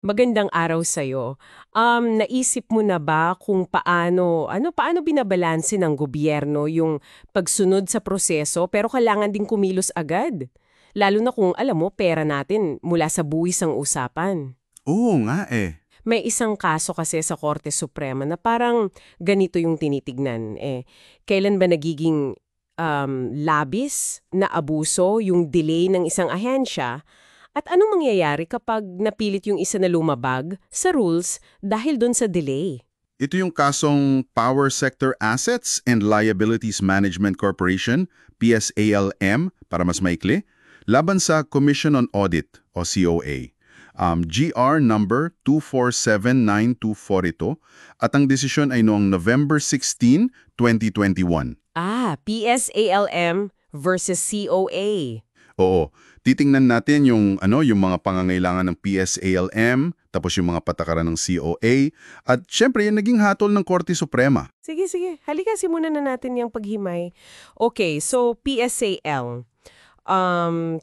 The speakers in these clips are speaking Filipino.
Magandang araw sa'yo. Naisip mo na ba kung paano binabalanse ng gobyerno yung pagsunod sa proseso pero kailangan din kumilos agad? Lalo na kung alam mo, pera natin mula sa buwis ang usapan. Oo nga eh. May isang kaso kasi sa Korte Suprema na parang ganito yung tinitignan. Kailan ba nagiging labis na abuso yung delay ng isang ahensya? At anong mangyayari kapag napilit yung isa na lumabag sa rules dahil dun sa delay? Ito yung kasong Power Sector Assets and Liabilities Management Corporation, PSALM, para mas maikli, laban sa Commission on Audit o COA. GR number 2479244 ito at ang desisyon ay noong November 16, 2021. PSALM versus COA. Oo, titingnan natin yung mga pangangailangan ng PSALM, tapos yung mga patakaran ng COA, at syempre yung naging hatol ng Korte Suprema. Sige. Halika, simulan na natin yung paghimay. Okay, so PSAL. 2011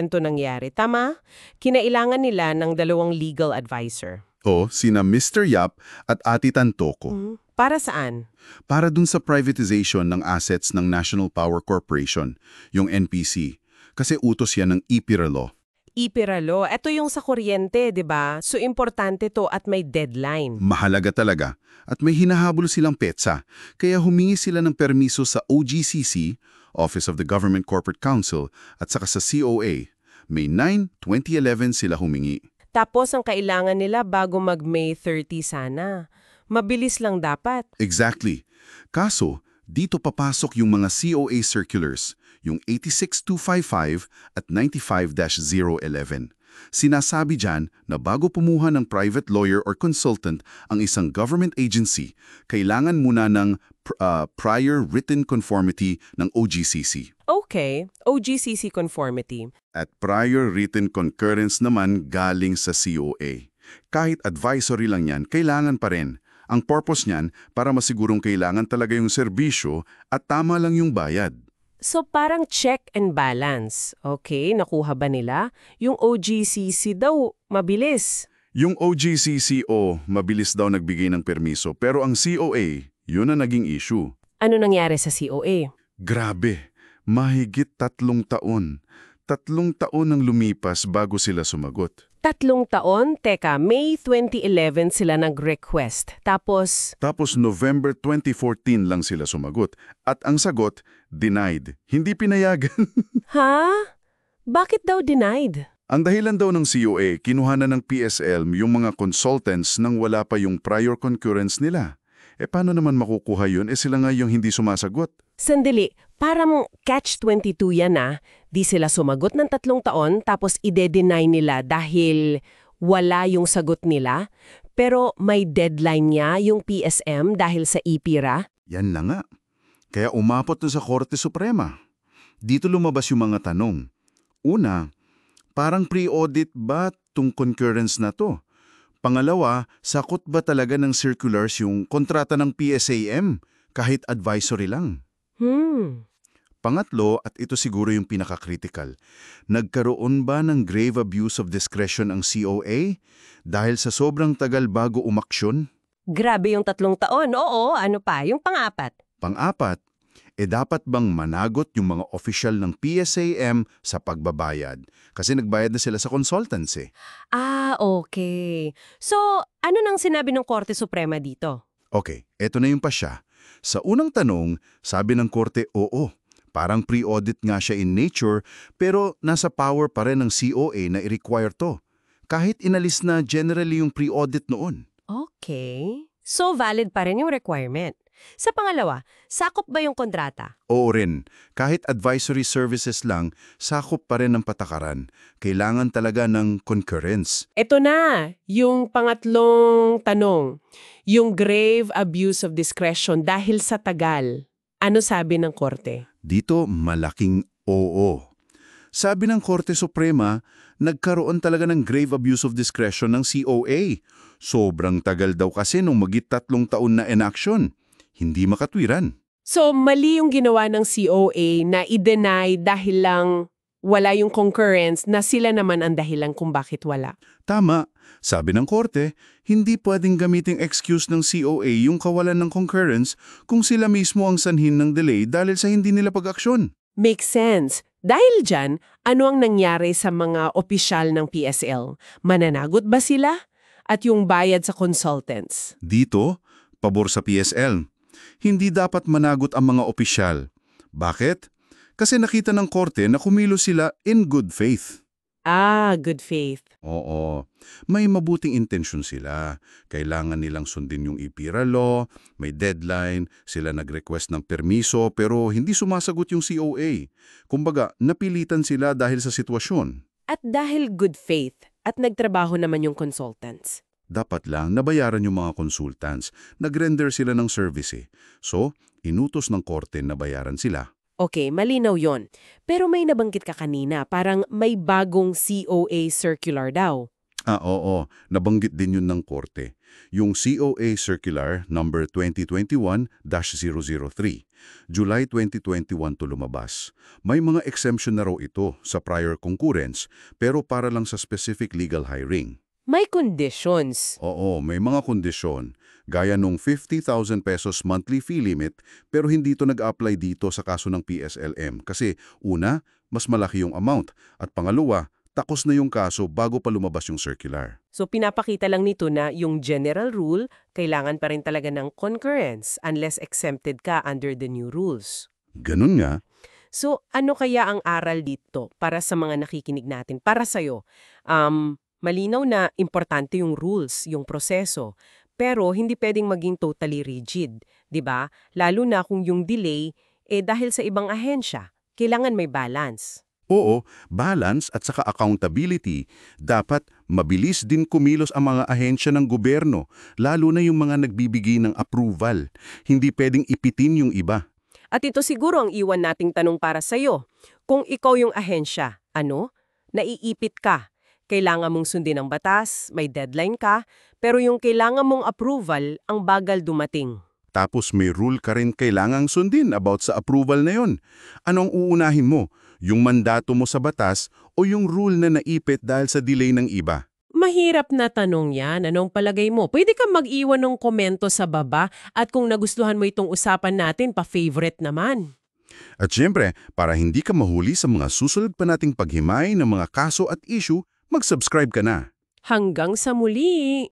to nangyari. Tama? Kinailangan nila ng dalawang legal advisor. O, sina Mr. Yap at Ati Tantoko. Para saan? Para dun sa privatization ng assets ng National Power Corporation, yung NPC. Kasi utos yan ng IPIRA law. IPIRA law. Ito yung sa kuryente, di ba? So, importante to at may deadline. Mahalaga talaga. At may hinahabol silang petsa. Kaya humingi sila ng permiso sa OGCC, Office of the Government Corporate Council, at saka sa COA. May 9, 2011 sila humingi. Tapos, ang kailangan nila bago mag-May 30 sana. Mabilis lang dapat. Exactly. Kaso, dito papasok yung mga COA circulars, yung 86255 at 95-011. Sinasabi dyan na bago pumuha ng private lawyer or consultant ang isang government agency, kailangan muna ng prior written conformity ng OGCC. Okay, OGCC conformity. At prior written concurrence naman galing sa COA. Kahit advisory lang yan, kailangan pa rin. Ang purpose niyan para masigurong kailangan talaga yung serbisyo at tama lang yung bayad. So parang check and balance. Okay, nakuha ba nila? Yung OGCC daw, mabilis. Yung OGCCO, mabilis daw nagbigay ng permiso pero ang COA, yun ang naging issue. Ano nangyari sa COA? Grabe, mahigit 3 taon. 3 taon ang lumipas bago sila sumagot. 3 taon? Teka, May 2011 sila nag-request. Tapos November 2014 lang sila sumagot. At ang sagot, denied. Hindi pinayagan. ha? Bakit daw denied? Ang dahilan daw ng COA, kinuha na ng PSL yung mga consultants nang wala pa yung prior concurrence nila. Paano naman makukuha yun? Sila nga yung hindi sumasagot. Sandali, parang catch-22 yan Di sila sumagot ng 3 taon tapos ide-deny nila dahil wala yung sagot nila. Pero may deadline niya yung PSM dahil sa IPIRA. Yan na nga. Kaya umapot na sa Korte Suprema. Dito lumabas yung mga tanong. Una, parang pre-audit ba tong concurrence na to? Pangalawa, sakot ba talaga ng circulars yung kontrata ng PSAM kahit advisory lang? Pangatlo, at ito siguro yung pinaka-critical, nagkaroon ba ng grave abuse of discretion ang COA dahil sa sobrang tagal bago umaksyon? Grabe yung 3 taon. Oo, ano pa? Yung pang-apat. Pang-apat, dapat bang managot yung mga opisyal ng PSAM sa pagbabayad? Kasi nagbayad na sila sa consultants Okay. So, ano nang sinabi ng Korte Suprema dito? Okay, eto na yung pasya. Sa unang tanong, sabi ng Korte, oo. Parang pre-audit nga siya in nature, pero nasa power pa rin ng COA na i-require to. Kahit inalis na generally yung pre-audit noon. Okay. So, valid pa rin yung requirement. Sa pangalawa, sakop ba yung kontrata? Oo rin. Kahit advisory services lang, sakop pa rin ng patakaran. Kailangan talaga ng concurrence. Ito na, yung pangatlong tanong. Yung grave abuse of discretion dahil sa tagal. Ano sabi ng korte? Dito, malaking oo. Sabi ng Korte Suprema, nagkaroon talaga ng grave abuse of discretion ng COA. Sobrang tagal daw kasi nung magit 3 taon na inaction. Hindi makatwiran. So, mali yung ginawa ng COA na i-deny dahil lang wala yung concurrence na sila naman ang dahilan kung bakit wala. Tama. Sabi ng korte, hindi pwedeng gamiting excuse ng COA yung kawalan ng concurrence kung sila mismo ang sanhin ng delay dahil sa hindi nila pag-aksyon. Makes sense. Dahil dyan, ano ang nangyari sa mga opisyal ng PSL? Mananagot ba sila? At yung bayad sa consultants? Dito, pabor sa PSL. Hindi dapat managot ang mga opisyal. Bakit? Kasi nakita ng korte na kumilos sila in good faith. Ah, good faith. Oo, may mabuting intensyon sila. Kailangan nilang sundin yung IPIRA law, may deadline, sila nag-request ng permiso pero hindi sumasagot yung COA. Kumbaga, napilitan sila dahil sa sitwasyon. At dahil good faith at nagtrabaho naman yung consultants. Dapat lang nabayaran yung mga consultants. Nag-render sila ng service eh. So, inutos ng korte na bayaran sila. Okay, malinaw yon. Pero may nabanggit ka kanina, parang may bagong COA circular daw. Oo, nabanggit din yun ng korte. Yung COA Circular number 2021-003. July 2021 to lumabas. May mga exemption na raw ito sa prior concurrence pero para lang sa specific legal hiring. May conditions. Oo, may mga kondisyon. Gaya nung 50,000 pesos monthly fee limit pero hindi ito nag-apply dito sa kaso ng PSLM kasi una, mas malaki yung amount at pangalawa, takos na yung kaso bago pa lumabas yung circular. So pinapakita lang nito na yung general rule, kailangan pa rin talaga ng concurrence unless exempted ka under the new rules. Ganun nga. So ano kaya ang aral dito para sa mga nakikinig natin? Para sa'yo, malinaw na importante yung rules, yung proseso, pero hindi pwedeng maging totally rigid, 'di ba? Lalo na kung yung delay dahil sa ibang ahensya. Kailangan may balance. Oo, balance at saka accountability. Dapat mabilis din kumilos ang mga ahensya ng gobyerno, lalo na yung mga nagbibigay ng approval. Hindi pwedeng ipitin yung iba. At ito siguro ang iwan nating tanong para sa'yo. Kung ikaw yung ahensya, naiipit ka. Kailangan mong sundin ang batas, may deadline ka, pero yung kailangan mong approval, ang bagal dumating. Tapos may rule ka rin kailangang sundin about sa approval na yon. Anong uunahin mo? Yung mandato mo sa batas o yung rule na naipit dahil sa delay ng iba? Mahirap na tanong yan. Anong palagay mo? Pwede kang mag-iwan ng komento sa baba at kung nagustuhan mo itong usapan natin, pa-favorite naman. At syempre, para hindi ka mahuli sa mga susunod pa nating paghimay ng mga kaso at issue, mag-subscribe ka na. Hanggang sa muli!